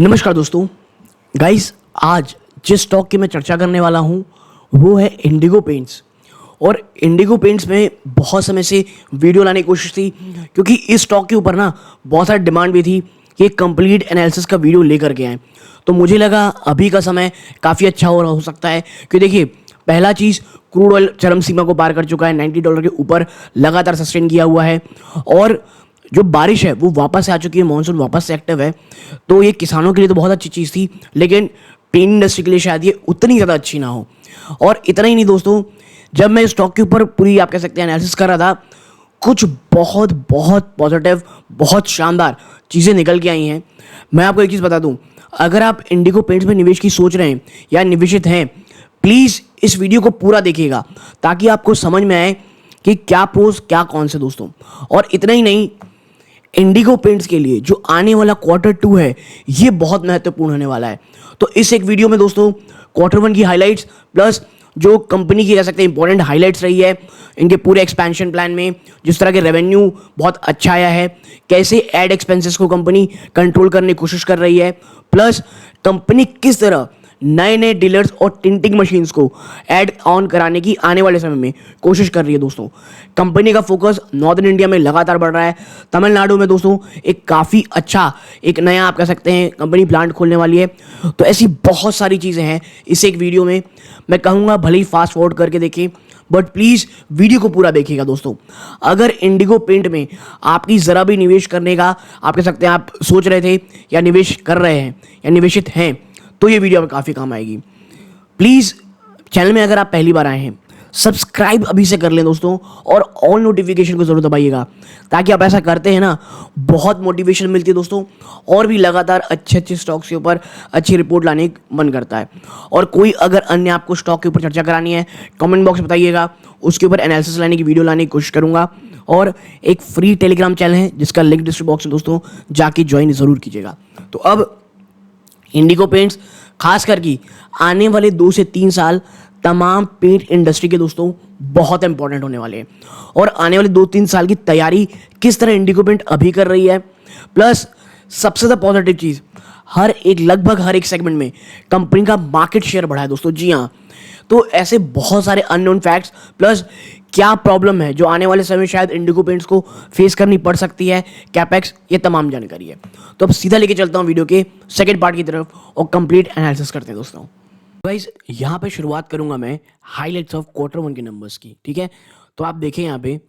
नमस्कार दोस्तों। गाइस, आज जिस स्टॉक की मैं चर्चा करने वाला हूँ वो है इंडिगो पेंट्स। और इंडिगो पेंट्स में बहुत समय से वीडियो लाने की कोशिश थी, क्योंकि इस स्टॉक के ऊपर ना बहुत सारी डिमांड भी थी कि एक कंप्लीट एनालिसिस का वीडियो लेकर के आए। तो मुझे लगा अभी का समय काफ़ी अच्छा हो सकता है, क्योंकि देखिए, पहला चीज़, क्रूड ऑयल चरम सीमा को पार कर चुका है, $90 के ऊपर लगातार सस्टेन किया हुआ है। और जो बारिश है वो वापस से आ चुकी है, मानसून वापस से एक्टिव है। तो ये किसानों के लिए तो बहुत अच्छी चीज़ थी, लेकिन पेन इंडस्ट्री के लिए शायद ये उतनी ज़्यादा अच्छी ना हो। और इतना ही नहीं दोस्तों, जब मैं स्टॉक के ऊपर पूरी, आप कह सकते हैं, एनालिसिस कर रहा था, कुछ बहुत बहुत पॉजिटिव, बहुत शानदार चीज़ें निकल के आई हैं। मैं आपको एक चीज़ बता दूं, अगर आप इंडिगो पेंट्स में निवेश की सोच रहे हैं या निवेशित हैं, प्लीज़ इस वीडियो को पूरा देखिएगा, ताकि आपको समझ में आए कि क्या प्रोस क्या कॉन्स है दोस्तों। और इतना ही नहीं, इंडिगो पेंट्स के लिए जो आने वाला Q2 है ये बहुत महत्वपूर्ण होने वाला है। तो इस एक वीडियो में दोस्तों Q1 की हाइलाइट्स प्लस जो कंपनी की, कह सकते हैं, इंपॉर्टेंट हाइलाइट्स रही है इनके पूरे एक्सपेंशन प्लान में, जिस तरह के रेवेन्यू बहुत अच्छा आया है, कैसे एड एक्सपेंसेस को कंपनी कंट्रोल करने की कोशिश कर रही है, प्लस कंपनी किस तरह नए नए डीलर्स और टिंटिंग मशीन्स को ऐड ऑन कराने की आने वाले समय में कोशिश कर रही है दोस्तों। कंपनी का फोकस नॉर्दर्न इंडिया में लगातार बढ़ रहा है। तमिलनाडु में दोस्तों एक काफ़ी अच्छा, एक नया, आप कह सकते हैं, कंपनी प्लांट खोलने वाली है। तो ऐसी बहुत सारी चीज़ें हैं इस एक वीडियो में। मैं कहूँगा भले ही फास्ट फॉरवर्ड करके देखें, बट प्लीज़ वीडियो को पूरा देखिएगा दोस्तों। अगर इंडिगो पेंट में आपकी ज़रा भी निवेश करने का, आप कह सकते हैं, आप सोच रहे थे या निवेश कर रहे हैं या निवेशित हैं, तो ये वीडियो आपको काफ़ी काम आएगी। प्लीज़ चैनल में अगर आप पहली बार आए हैं, सब्सक्राइब अभी से कर लें दोस्तों, और ऑल नोटिफिकेशन को ज़रूर दबाइएगा, ताकि आप ऐसा करते हैं ना, बहुत मोटिवेशन मिलती है दोस्तों, और भी लगातार अच्छे अच्छे स्टॉक्स के ऊपर अच्छी रिपोर्ट लाने का मन करता है। और कोई अगर अन्य आपको स्टॉक के ऊपर चर्चा करानी है, कमेंट बॉक्स में बताइएगा, उसके ऊपर एनालिसिस लाने की वीडियो लाने की कोशिश करूँगा। और एक फ्री टेलीग्राम चैनल है जिसका लिंक डिस्क्रिप्शन बॉक्स में दोस्तों जाके ज्वाइन ज़रूर कीजिएगा। तो अब इंडिगो पेंट्स खास करके आने वाले 2 से 3 साल तमाम पेंट इंडस्ट्री के दोस्तों बहुत इंपॉर्टेंट होने वाले हैं। और आने वाले 2-3 साल की तैयारी किस तरह इंडिगो पेंट अभी कर रही है, प्लस सबसे ज़्यादा पॉजिटिव चीज़, लगभग हर एक सेगमेंट में कंपनी का मार्केट शेयर बढ़ा है दोस्तों। जी हाँ, तो ऐसे बहुत सारे अननोन फैक्ट्स, प्लस क्या प्रॉब्लम है जो आने वाले समय में शायद इंडिगो पेंट्स को फेस करनी पड़ सकती है, कैपेक्स, ये तमाम जानकारी है। तो अब सीधा लेके चलता हूँ वीडियो के सेकंड पार्ट की तरफ और कंप्लीट एनालिसिस करते हैं दोस्तों। गाइस, यहाँ पे शुरुआत करूंगा मैं हाइलाइट्स ऑफ Q1 के नंबर्स की, ठीक है। तो आप देखें यहाँ पे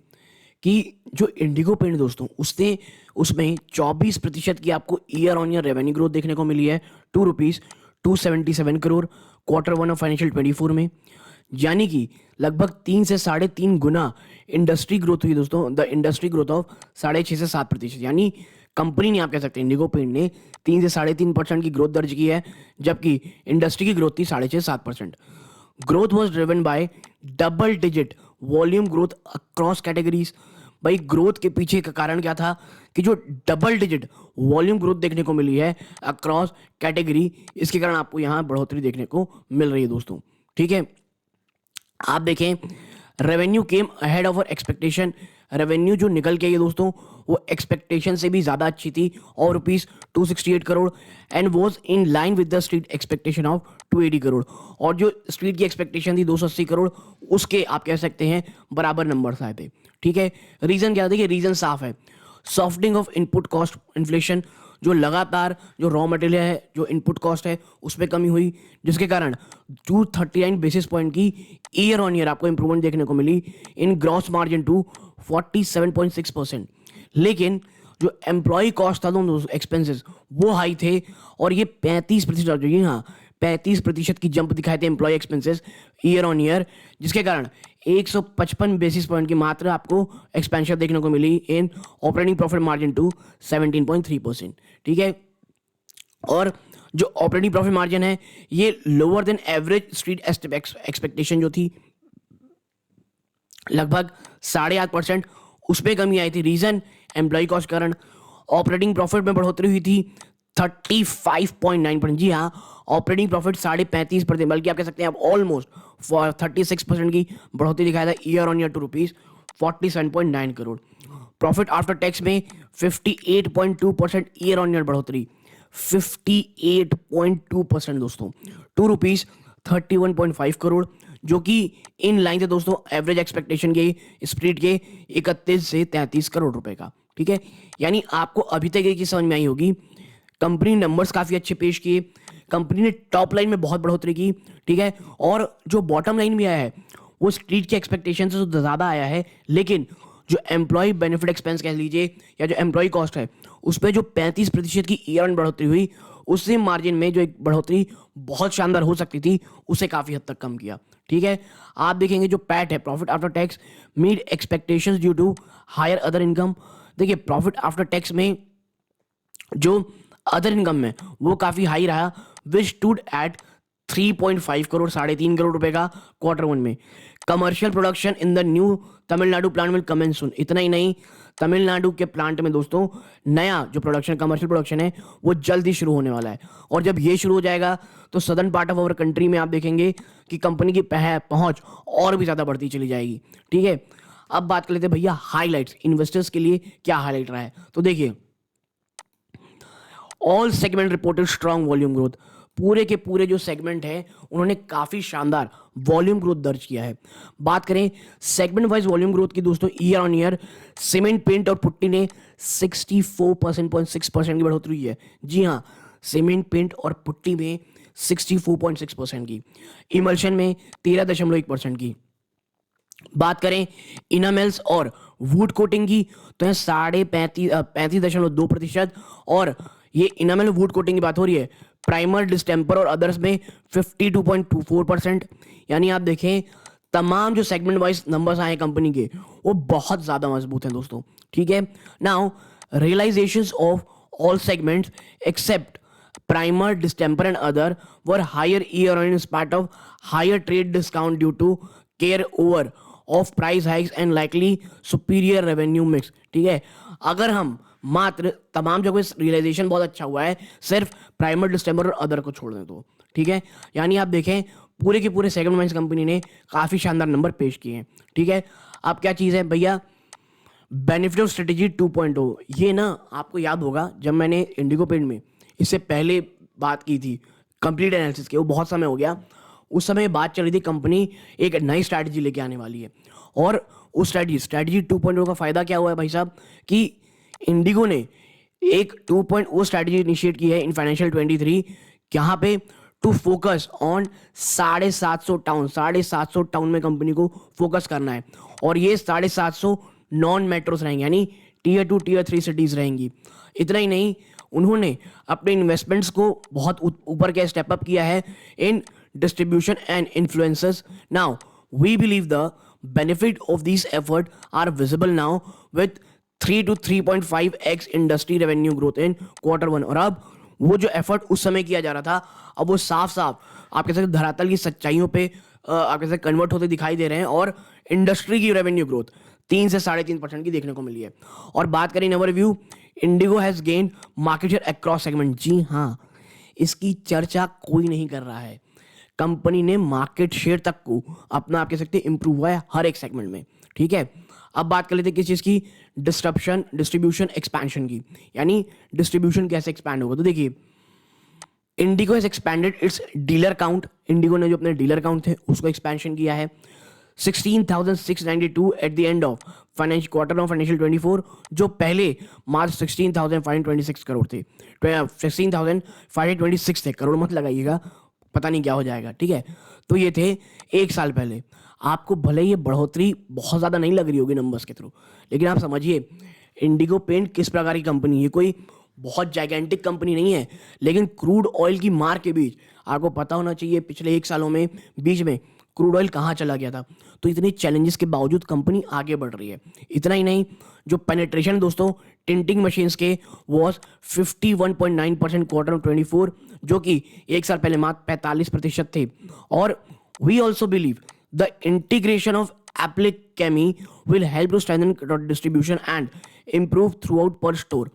कि जो इंडिगो पेंट दोस्तों, उसमें 24% की आपको year on year revenue growth देखने को मिली है, ₹277 करोड़ Q1 ऑफ फाइनेंशियल 24 में। यानी कि लगभग 3 से 3.5 गुना इंडस्ट्री ग्रोथ हुई दोस्तों। द इंडस्ट्री ग्रोथ ऑफ 6.5 से 7%, यानी कंपनी ने, आप कह सकते हैं, इंडिगो पेंट ने 3 से 3.5% की ग्रोथ दर्ज की है, जबकि इंडस्ट्री की ग्रोथ थी 6.5-7%। Growth was driven by double digit volume growth across categories. भाई, ग्रोथ के पीछे का कारण क्या था कि जो डबल डिजिट वॉल्यूम ग्रोथ देखने को मिली है अक्रॉस कैटेगरी, इसके कारण आपको यहाँ बढ़ोतरी देखने को मिल रही है दोस्तों, ठीक है। आप देखें, revenue came ahead of expectation. Revenue जो निकल के आई है दोस्तों, वो एक्सपेक्टेशन से भी ज़्यादा अच्छी थी, और ₹268 crore, and was in line with the street expectation of 280 crore. और जो स्ट्रीट की एक्सपेक्टेशन थी 280 करोड़, उसके, आप कह सकते हैं, बराबर नंबर आए थे, ठीक है। रीज़न क्या था? देखिए, रीज़न साफ है, softening of input cost inflation. जो लगातार जो रॉ मटेरियल है, जो इनपुट कॉस्ट है, उसमें कमी हुई, जिसके कारण 239 बेसिस पॉइंट की ईयर ऑन ईयर आपको इंप्रूवमेंट देखने को मिली इन ग्रॉस मार्जिन टू 47.6%। लेकिन जो एम्प्लॉय कॉस्ट था, दोनों एक्सपेंसेस, वो हाई थे, और ये 35%, जी हाँ, 35% की जंप दिखाए थे employ expenses year on year, जिसके कारण 155 बेसिस पॉइंट की मात्र आपको एक्सपेंशन देखने को मिली इन ऑपरेटिंग प्रॉफिट मार्जिन टू 17.3%, ठीक है। और जो ऑपरेटिंग प्रॉफिट मार्जिन है, ये lower than average street expectation जो थी, लगभग 8.5%, उसमें कमी आई थी। रीजन, एम्प्लॉय कॉस्ट कारण। ऑपरेटिंग प्रॉफिट में बढ़ोतरी हुई थी 35.9%। जी हाँ, ऑपरेटिंग प्रॉफिट 35.5%, बल्कि आप कह सकते हैं आप ऑलमोस्ट 36% की बढ़ोतरी दिखाया था year on year to ₹47.9 crore. Profit after tax में 58.2% ईयर ऑन ईयर बढ़ोतरी, 58.2% दोस्तों, ₹2.31.5 करोड़, जो कि इन लाइन से दोस्तों एवरेज एक्सपेक्टेशन के स्प्लिट के 31 से 33 करोड़ रुपए का। ठीक है, यानी आपको अभी तक एक चीज समझ में आई होगी, कंपनी नंबर्स काफी अच्छे पेश किए, कंपनी ने टॉप लाइन में बहुत बढ़ोतरी की। ठीक है, और जो बॉटम लाइन भी आया है वो स्ट्रीट के एक्सपेक्टेशन से तो ज्यादा आया है, लेकिन जो एम्प्लॉय बेनिफिट एक्सपेंस कह लीजिए या जो एम्प्लॉय कॉस्ट है उस पर जो 35% की ईयर ऑन बढ़ोतरी हुई, उससे मार्जिन में जो एक बढ़ोतरी बहुत शानदार हो सकती थी उसे काफी हद तक कम किया। ठीक है, आप देखेंगे जो पैट है, profit after tax, meet expectations due to higher other income. देखिए प्रॉफिट आफ्टर टैक्स में जो अदर इनकम में वो काफी हाई रहा, which stood at 3.5 crore, 3.5 crore रुपए का Q1 में। Commercial production in the new Tamil Nadu plant will commence soon. इतना ही नहीं, तमिलनाडु के प्लांट में दोस्तों नया जो प्रोडक्शन, कमर्शियल प्रोडक्शन है वो जल्द ही शुरू होने वाला है, और जब ये शुरू हो जाएगा तो southern part of our country में आप देखेंगे कि कंपनी की पहुंच और भी ज्यादा बढ़ती चली जाएगी। ठीक है, अब बात कर लेते हैं भैया हाईलाइट्स, इन्वेस्टर्स के लिए क्या हाईलाइट रहा है। तो देखिए all segment reported strong volume growth, पूरे के पूरे जो सेगमेंट है उन्होंने काफी शानदार वॉल्यूम ग्रोथ दर्ज किया है। बात करें सेगमेंट वाइज वॉल्यूम ग्रोथ की दोस्तों, year on year cement, paint और पुट्टी ने 64.6% की बढ़ोतरी हुई है। जी हाँ, सीमेंट, पेंट और पुट्टी में 64.6% की, इमल्शन में 13.1% की। बात करें इनामेल्स और वुड कोटिंग की तो है 35.2%, और ये इनामेल वुड कोटिंग की बात हो रही है, प्राइमर, डिस्टेम्पर और अदर्स में 52.24%। यानी आप देखें तमाम जो सेगमेंट वाइज नंबर्स आए कंपनी के वो बहुत ज्यादा मजबूत हैं दोस्तों। ठीक है, now realisations of all segments except primer, distemper and other were higher year on in spite of higher trade discount due to care over of price hikes and likely superior revenue mix। ठीक है, अगर हम मात्र तमाम जगह realisation बहुत अच्छा हुआ है, सिर्फ प्राइमर, डिस्टेम्पर और अदर को छोड़ दें तो। ठीक है, यानी आप देखें पूरे के पूरे सेगमेंट वाइज कंपनी ने काफी शानदार नंबर पेश किए हैं। ठीक है, अब क्या चीज है भैया, बेनिफिट ऑफ स्ट्रेटेजी 2.0। ये ना आपको याद होगा जब मैंने इंडिगो पेंट में इससे पहले बात की थी कंप्लीट एनालिसिस के, वो बहुत समय हो गया, उस समय बात चल रही थी कंपनी एक नई स्ट्रैटेजी लेके आने वाली है, और उस स्ट्रैटेजी 2.0 का फायदा क्या हुआ है भाई साहब कि इंडिगो ने एक 2.0 स्ट्रैटेजी इनिशिएट की है इन फाइनेंशियल 23, यहाँ पे to focus on 750 town, 750 town में कंपनी को फोकस करना है, और ये 750 नॉन मेट्रोस रहेंगे, यानी Tier 2 Tier 3 सिटीज रहेंगी। इतना ही नहीं, उन्होंने अपने इन्वेस्टमेंट्स को बहुत ऊपर के स्टेप अप किया है in distribution and influencers. Now we believe the benefit of this effort are visible now with 3 to 3.5x industry revenue growth in Q1। और अब वो जो एफर्ट उस समय किया जा रहा था, अब वो साफ साफ आप कह सकते धरातल की सच्चाइयों पे आप कह सकते कन्वर्ट होते दिखाई दे रहे हैं, और इंडस्ट्री की रेवेन्यू ग्रोथ 3 से 3.5% की देखने को मिली है। और बात करें in overview, IndiGo has gain market share across segment. जी हाँ, इसकी चर्चा कोई नहीं कर रहा है, कंपनी ने मार्केट शेयर तक को अपना आप कह सकते इंप्रूव हुआ है हर एक सेगमेंट में। ठीक है, अब बात कर लेते हैं किस चीज की, डिस्ट्रीब्यूशन एक्सपेंशन की, यानी डिस्ट्रीब्यूशन कैसे एक्सपैंड होगा। तो देखिए Indigo has expanded it's dealer count, Indigo ने जो अपने डीलर काउंट थे उसको एक्सपेंशन किया है 16,692 at the end of quarter of financial 24, जो पहले मार्च 16,526 करोड़ थे, 16,526 थे, करोड़ मत लगाइएगा, पता नहीं क्या हो जाएगा। ठीक है, तो ये थे एक साल पहले। आपको भले ये बढ़ोतरी बहुत ज़्यादा नहीं लग रही होगी नंबर्स के थ्रू, लेकिन आप समझिए इंडिगो पेंट किस प्रकार की कंपनी है, कोई बहुत जाइगेंटिक कंपनी नहीं है, लेकिन क्रूड ऑयल की मार के बीच आपको पता होना चाहिए पिछले एक सालों में बीच में क्रूड ऑयल कहाँ चला गया था। तो इतने चैलेंजेस के बावजूद कंपनी आगे बढ़ रही है। इतना ही नहीं, जो पेनिट्रेशन दोस्तों टिंटिंग मशीन्स के वॉज 51.9% Q24, जो कि एक साल पहले मात्र 45% थे। और we also believe the integration of एप्लिक केमी will help to strengthen distribution and improve throughout per store.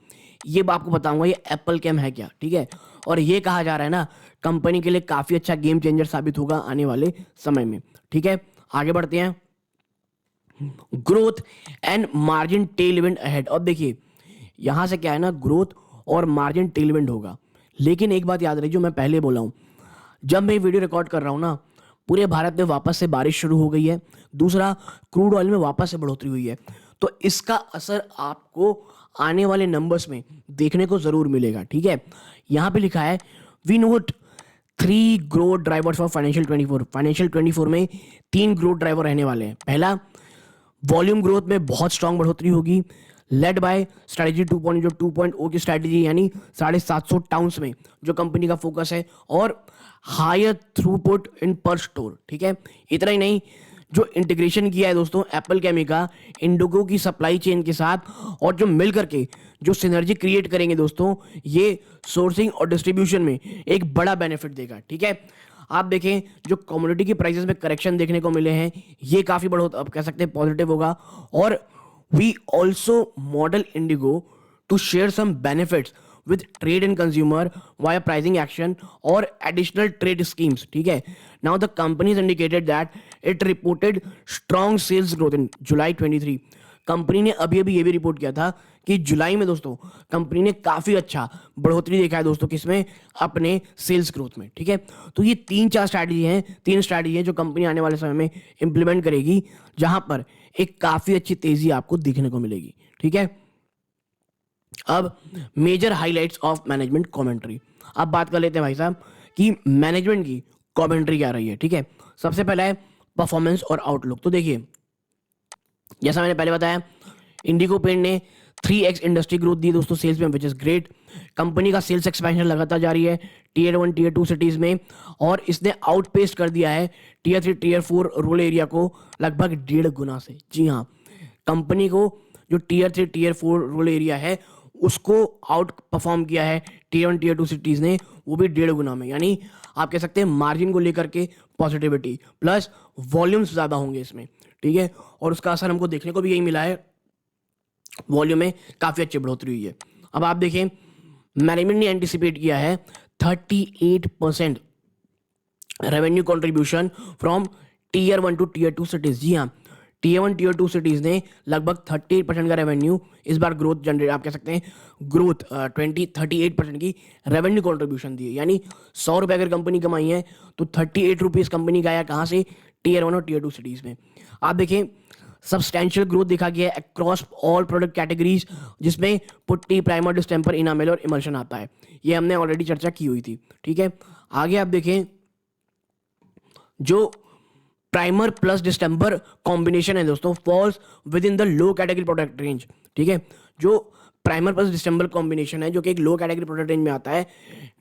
ये आपको बताऊंगा ये एप्पल कैम है क्या। ठीक है, और ये कहा जा रहा है ना कंपनी के लिए काफी अच्छा गेम चेंजर साबित होगा आने वाले समय में। ठीक है, आगे बढ़ते हैं, growth and margin Tailwind ahead. अब देखिए यहां से क्या है ना, ग्रोथ और मार्जिन टेलविंड होगा, लेकिन एक बात याद रही जो मैं पहले बोला हूँ, जब मैं वीडियो रिकॉर्ड कर रहा हूँ ना, पूरे भारत में वापस से बारिश शुरू हो गई है। दूसरा, क्रूड ऑयल में वापस से बढ़ोतरी हुई है। तो इसका असर आपको आने वाले नंबर्स में देखने को जरूर मिलेगा। ठीक है, यहाँ पे लिखा है we note 3 growth drivers for financial 24 में 3 ग्रोथ ड्राइवर रहने वाले हैं। पहला, वॉल्यूम ग्रोथ में बहुत स्ट्रांग बढ़ोतरी होगी, लेड बाय स्ट्रेटजी 2.0 की स्ट्रेटजी, यानी 750 टाउन्स में जो कंपनी का फोकस है, और हायर थ्रूपुट इन पर स्टोर। ठीक है, इतना ही नहीं, जो इंटीग्रेशन किया है दोस्तों एप्पल केमी का इंडिगो की सप्लाई चेन के साथ, और जो मिल करके जो सिनर्जी क्रिएट करेंगे दोस्तों, ये सोर्सिंग और डिस्ट्रीब्यूशन में एक बड़ा बेनिफिट देगा। ठीक है, आप देखें जो कमोडिटी की प्राइसेस में करेक्शन देखने को मिले हैं, ये काफी बड़ा आप कह सकते हैं पॉजिटिव होगा। और we also model Indigo to share some benefits with trade and consumer via pricing action or additional trade schemes. ठीक है, now the company has indicated that it reported strong sales growth in July 23। Company ने अभी अभी ये भी report किया था कि जुलाई में दोस्तों कंपनी ने काफी अच्छा बढ़ोतरी देखा है दोस्तों, किसमें, अपने सेल्स ग्रोथ में। ठीक है, तो ये तीन स्ट्रैटेजी हैं जो कंपनी आने वाले समय में इंप्लीमेंट करेगी, जहां पर एक काफी अच्छी तेजी आपको देखने को मिलेगी। ठीक है, अब major highlights of management commentary. अब बात कर लेते हैं भाई साहब कि मैनेजमेंट की कमेंट्री क्या रही है। ठीक है, सबसे पहला है परफॉर्मेंस और आउटलुक। तो देखिए, जैसा मैंने पहले बताया, इंडिगो पेंट ने 3x इंडस्ट्री ग्रोथ दी दोस्तों सेल्स में, विच इज ग्रेट। कंपनी का सेल्स एक्सपेंशन लगातार जारी है टीयर 1 टीयर 2 सिटीज में, और इसने आउटपेस कर दिया है टीयर 3 टीयर 4 रूरल एरिया को लगभग 1.5 गुना से। जी हाँ, कंपनी को जो टीयर 3 टीयर 4 रूरल एरिया है उसको आउट परफॉर्म किया है टीयर 1 टीयर 2 सिटीज ने, वो भी 1.5 गुना में। यानी आप कह सकते हैं मार्जिन को लेकर के पॉजिटिविटी प्लस वॉल्यूम्स ज्यादा होंगे इसमें। ठीक है, और उसका असर हमको देखने को भी यही मिला है, वॉल्यूम में काफी अच्छी बढ़ोतरी हुई है। अब आप देखें, मैनेजमेंट ने एंटिसिपेट किया है 38% revenue contribution from tier 1 to tier 2 cities. जी हाँ, टीयर 1 टीयर 2 सिटीज ने लगभग 38% का रेवेन्यू इस बार ग्रोथ जनरेट, आप कह सकते हैं ग्रोथ 38% की रेवेन्यू कंट्रीब्यूशन दी है। यानी 100 रुपए अगर कंपनी कमाई है तो 38 रुपीज कंपनी का आया कहां से, टीयर 1 और टीयर 2 सिटीज में। आप देखें, सब्सटैंशियल ग्रोथ देखा गया है अक्रॉस ऑल प्रोडक्ट कैटेगरीज, जिसमें पुट्टी, प्राइमर, डिस्टेंपर, इनामेल और इमल्शन आता है। ये हमने ऑलरेडी चर्चा की हुई थी। ठीक है, आगे आप देखें, जो प्राइमर प्लस डिस्टेंपर कॉम्बिनेशन है दोस्तों falls within the low category product range. ठीक है, जो प्राइमर प्लस डिस्टेंपर कॉम्बिनेशन है जो कि एक लो कैटेगरी प्रोडक्ट रेंज में आता है,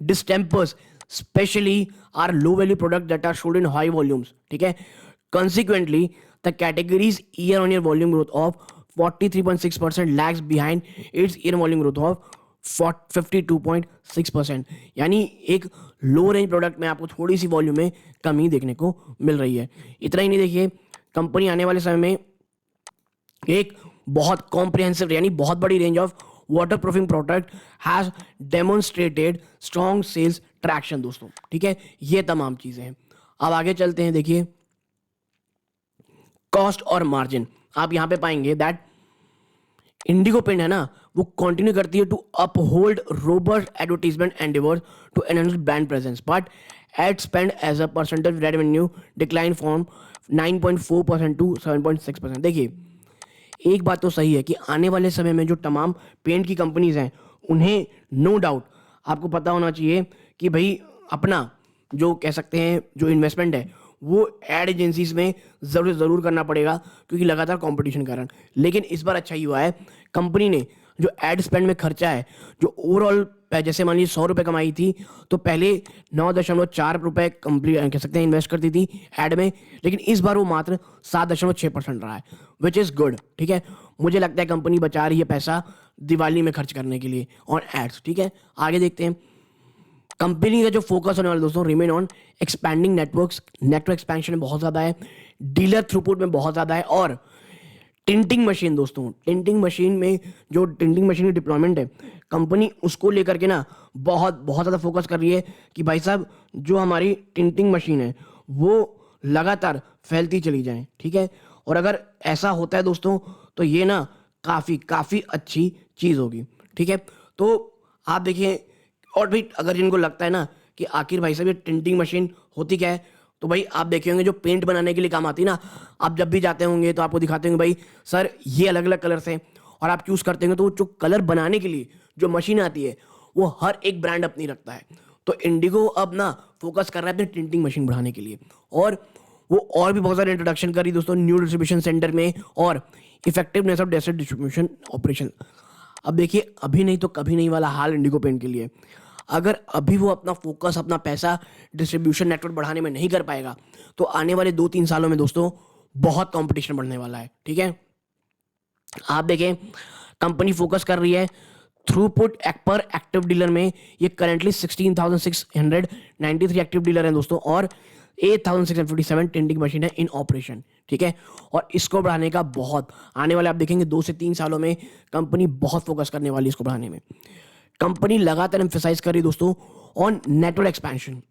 distempers specially are low value product that are sold in high volumes. ठीक है, consequently the category's year on year volume growth of 43.6% lags behind its year volume growth of 52.6%। यानी एक लो range product में आपको थोड़ी सी वॉल्यूम में कमी देखने को मिल रही है। इतना ही नहीं, देखिए कंपनी आने वाले समय में एक बहुत कॉम्प्रिहेंसिव यानी बहुत बड़ी range of water proofing product has demonstrated strong sales traction दोस्तों। ठीक है, ये तमाम चीजें हैं। अब आगे चलते हैं, देखिए कॉस्ट और मार्जिन। आप यहां पे पाएंगे दैट इंडिगो पेंट है ना, वो कंटिन्यू करती है to uphold robust advertisement endeavours to enhance brand presence, but ad spend as a percentage revenue decline from 9.4% to 7.6%। देखिए, एक बात तो सही है कि आने वाले समय में जो तमाम पेंट की कंपनीज हैं उन्हें नो डाउट आपको पता होना चाहिए कि भाई अपना जो कह सकते हैं जो इन्वेस्टमेंट है वो एड एजेंसीज में जरूर करना पड़ेगा, क्योंकि लगातार कंपटीशन के कारण। लेकिन इस बार अच्छा ही हुआ है, कंपनी ने जो एड स्पेंड में खर्चा है, जो ओवरऑल जैसे मान लीजिए 100 रुपए कमाई थी तो पहले 9.4 रुपए कंप्लीट कह सकते हैं इन्वेस्ट करती थी एड में, लेकिन इस बार वो मात्र 7.6% रहा है, विच इज गुड। ठीक है, मुझे लगता है कंपनी बचा रही है पैसा दिवाली में खर्च करने के लिए ऑन एड्स। ठीक है, आगे देखते हैं। कंपनी का जो फोकस होने वाला दोस्तों remain on expanding network expansion में बहुत ज्यादा है, डीलर थ्रूपुट में बहुत ज्यादा है, और टिंटिंग मशीन दोस्तों, टिंटिंग मशीन में जो टिंटिंग मशीन की डिप्लॉयमेंट है कंपनी उसको लेकर के ना बहुत ज्यादा फोकस कर रही है कि भाई साहब जो हमारी टिंटिंग मशीन है वो लगातार फैलती चली जाए। ठीक है, और अगर ऐसा होता है दोस्तों तो ये ना काफी अच्छी चीज होगी। ठीक है, तो आप देखिए और भी अगर जिनको लगता है ना कि आखिर भाई साहब ये टिंटिंग मशीन होती क्या है, तो भाई आप देखे होंगे जो पेंट बनाने के लिए काम आती है ना, आप जब भी जाते होंगे तो आपको दिखाते होंगे भाई सर ये अलग अलग कलर्स हैं, और आप चूज करते होंगे तो जो कलर बनाने के लिए जो मशीन आती है वो हर एक ब्रांड अपनी रखता है। तो इंडिगो अब ना फोकस कर रहा है अपनी टिंटिंग मशीन बढ़ाने के लिए, और वो और भी बहुत सारे इंट्रोडक्शन कर रही है दोस्तों न्यू डिस्ट्रीब्यूशन सेंटर में और effectiveness of destination distribution operation. अब देखिए अभी नहीं तो कभी नहीं वाला हाल इंडिगो पेंट के लिए। अगर अभी वो अपना फोकस अपना पैसा डिस्ट्रीब्यूशन नेटवर्क बढ़ाने में नहीं कर पाएगा तो आने वाले 2-3 सालों में दोस्तों बहुत कंपटीशन बढ़ने वाला है। ठीक है, आप देखें कंपनी फोकस कर रही है थ्रूपुट पर एक्टिव डीलर में, ये करेंटली 16,693 एक्टिव डीलर हैं दोस्तों, और 8,657 टेंडिंग मशीन है इन ऑपरेशन। ठीक है, और इसको बढ़ाने का बहुत आने वाले आप देखेंगे 2 से 3 सालों में कंपनी बहुत फोकस करने वाली है इसको बढ़ाने में। कंपनी लगातार एम्फेसाइज कर रही है दोस्तों on network expansion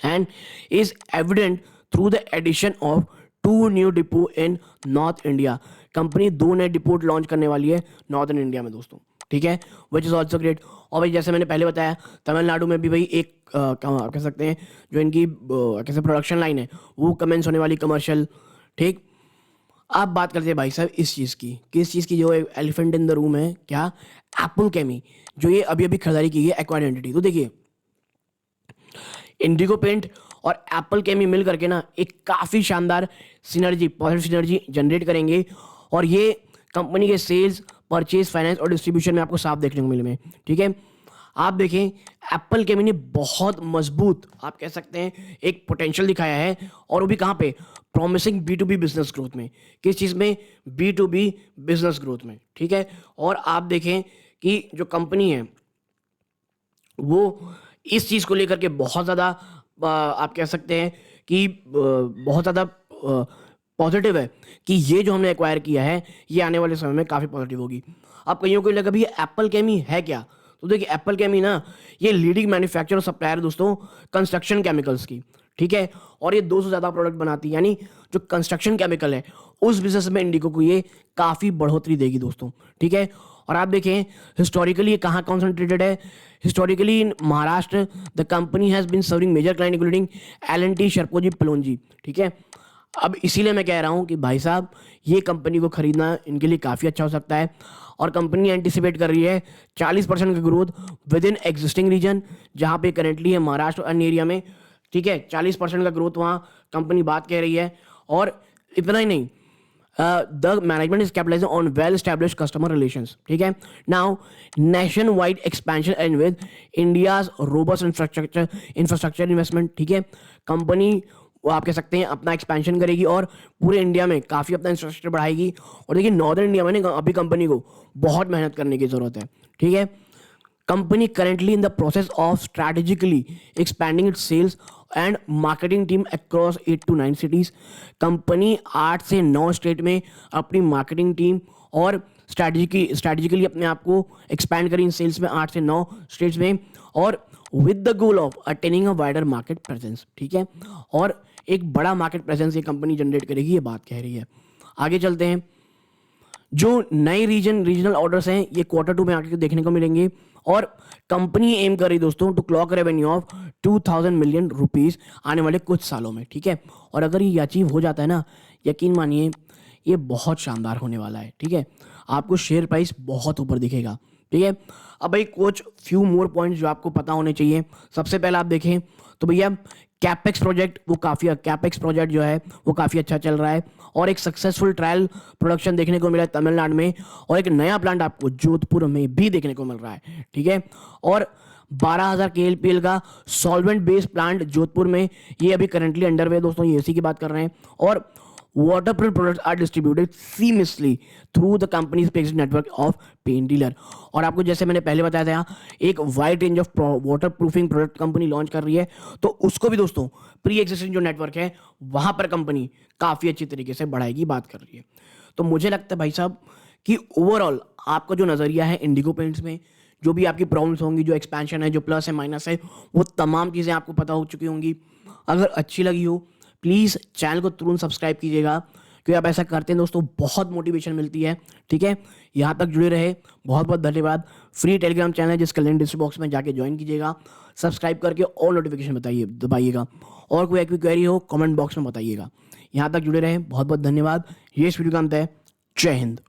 and is evident through the addition of 2 new depot in North India. Company 2 नए डिपोट लॉन्च करने वाली है नॉर्दर्न इंडिया में दोस्तों। ठीक है, विच इज ऑल्सो ग्रेट। और भाई जैसे मैंने पहले बताया तमिलनाडु में भी भाई एक कह सकते हैं जो इनकी कैसे प्रोडक्शन लाइन है वो कमेंस होने वाली कमर्शियल। ठीक, आप बात करते हैं भाई साहब इस चीज़ की, किस चीज़ की, जो एलिफेंट इन द रूम है क्या, एप्पल केमी, जो ये अभी अभी खरीदारी की है एक्वायर्ड एंटिटी। तो देखिए इंडिगो पेंट और एप्पल केमी मिल करके ना एक काफ़ी शानदार सिनर्जी पॉजिटिव सिनर्जी जनरेट करेंगे, और ये कंपनी के सेल्स परचेज फाइनेंस और डिस्ट्रीब्यूशन में आपको साफ देखने को मिलेंगे। ठीक है, आप देखें एप्पल केमी ने बहुत मजबूत आप कह सकते हैं एक पोटेंशियल दिखाया है, और वो भी कहाँ पे, प्रॉमिसिंग B2B बिजनेस ग्रोथ में। किस चीज़ में, B2B बिजनेस ग्रोथ में। ठीक है, और आप देखें कि जो कंपनी है वो इस चीज़ को लेकर के बहुत ज़्यादा आप कह सकते हैं कि बहुत ज़्यादा पॉजिटिव है कि ये जो हमने एक्वायर किया है ये आने वाले समय में काफ़ी पॉजिटिव होगी। अब कईयों को लगा भी एप्पल केमी है क्या, तो देखिए एप्पल केमी ना ये लीडिंग मैन्युफैक्चरर और सप्लायर दोस्तों कंस्ट्रक्शन केमिकल्स की। ठीक है, और ये 200 से ज़्यादा प्रोडक्ट बनाती है, यानी जो कंस्ट्रक्शन केमिकल है उस बिजनेस में इंडिगो को ये काफ़ी बढ़ोतरी देगी दोस्तों। ठीक है, और आप देखें हिस्टोरिकली ये कहाँ कॉन्सेंट्रेटेड है, historically in Maharashtra the company has been serving major client including L&T Shapoorji Pallonji. ठीक है, अब इसीलिए मैं कह रहा हूँ कि भाई साहब ये कंपनी को खरीदना इनके लिए काफ़ी अच्छा हो सकता है, और कंपनी एंटिसिपेट कर रही है 40% का growth within existing region, जहाँ पे करेंटली है महाराष्ट्र और अन्य एरिया में। ठीक है, 40% का ग्रोथ वहाँ कंपनी बात कह रही है, और इतना ही नहीं the management is capitalising on well established customer relations. ठीक है, now nation wide expansion and with India's robust infrastructure investment. ठीक है, कंपनी वो आप कह सकते हैं अपना एक्सपेंशन करेगी और पूरे इंडिया में काफ़ी अपना इंफ्रास्ट्रक्चर बढ़ाएगी, और देखिए नॉर्दर्न इंडिया में अभी कंपनी को बहुत मेहनत करने की ज़रूरत है। ठीक है, company currently in the process of strategically expanding its sales and marketing team across 8 to 9 cities. Company 8 से 9 स्टेट में अपनी मार्केटिंग टीम और स्ट्रैटेजिकली अपने आप को एक्सपैंड करी इन सेल्स में 8 से 9 स्टेट्स में, और with the goal of attaining a wider market presence. ठीक है, और एक बड़ा मार्केट प्रेजेंस ये कंपनी जनरेट करेगी, ये बात कह रही है। आगे चलते हैं, जो नए रीजनल ऑर्डर्स हैं ये Q2 में आके देखने को मिलेंगे, और कंपनी एम कर रही दोस्तों to clock revenue of 2,000 million rupees आने वाले कुछ सालों में। ठीक है, और अगर ये अचीव हो जाता है ना, यकीन मानिए ये बहुत शानदार होने वाला है। ठीक है, आपको शेयर प्राइस बहुत ऊपर दिखेगा। ठीक है, अब भाई कुछ फ्यू मोर पॉइंट्स जो आपको पता होने चाहिए। सबसे पहले आप देखें तो भैया कैपेक्स प्रोजेक्ट जो है वो काफ़ी अच्छा चल रहा है, और एक सक्सेसफुल ट्रायल प्रोडक्शन देखने को मिला है तमिलनाडु में, और एक नया प्लांट आपको जोधपुर में भी देखने को मिल रहा है। ठीक है, और 12,000 KLPL का सॉल्वेंट बेस्ड प्लांट जोधपुर में ये अभी करंटली अंडरवे दोस्तों, ये इसी की बात कर रहे हैं। और waterproof products are distributed seamlessly through the company's packaging network of paint dealer। और आपको जैसे मैंने पहले बताया था एक wide range of water proofing product company launch कर रही है, तो उसको भी दोस्तों प्री एग्जिस्टिंग जो नेटवर्क है वहां पर कंपनी काफ़ी अच्छी तरीके से बढ़ाएगी बात कर रही है। तो मुझे लगता है भाई साहब कि ओवरऑल आपका जो नज़रिया है इंडिगो पेंट्स में, जो भी आपकी प्रॉब्लम्स होंगी, जो एक्सपेंशन है, जो प्लस है माइनस है, वो तमाम चीज़ें आपको पता हो चुकी होंगी। अगर अच्छी लगी हो प्लीज़ चैनल को तुरंत सब्सक्राइब कीजिएगा, क्योंकि आप ऐसा करते हैं दोस्तों, बहुत मोटिवेशन मिलती है। ठीक है, यहाँ तक जुड़े रहे, बहुत बहुत धन्यवाद। फ्री टेलीग्राम चैनल है जिसका लिंक डिस्क्रिप्शन बॉक्स में जाके ज्वाइन कीजिएगा, सब्सक्राइब करके ऑल नोटिफिकेशन दबाइएगा, और कोई क्वेरी हो कमेंट बॉक्स में बताइएगा। यहाँ तक जुड़े रहे, बहुत बहुत धन्यवाद। ये इस वीडियो का अंत है। जय हिंद।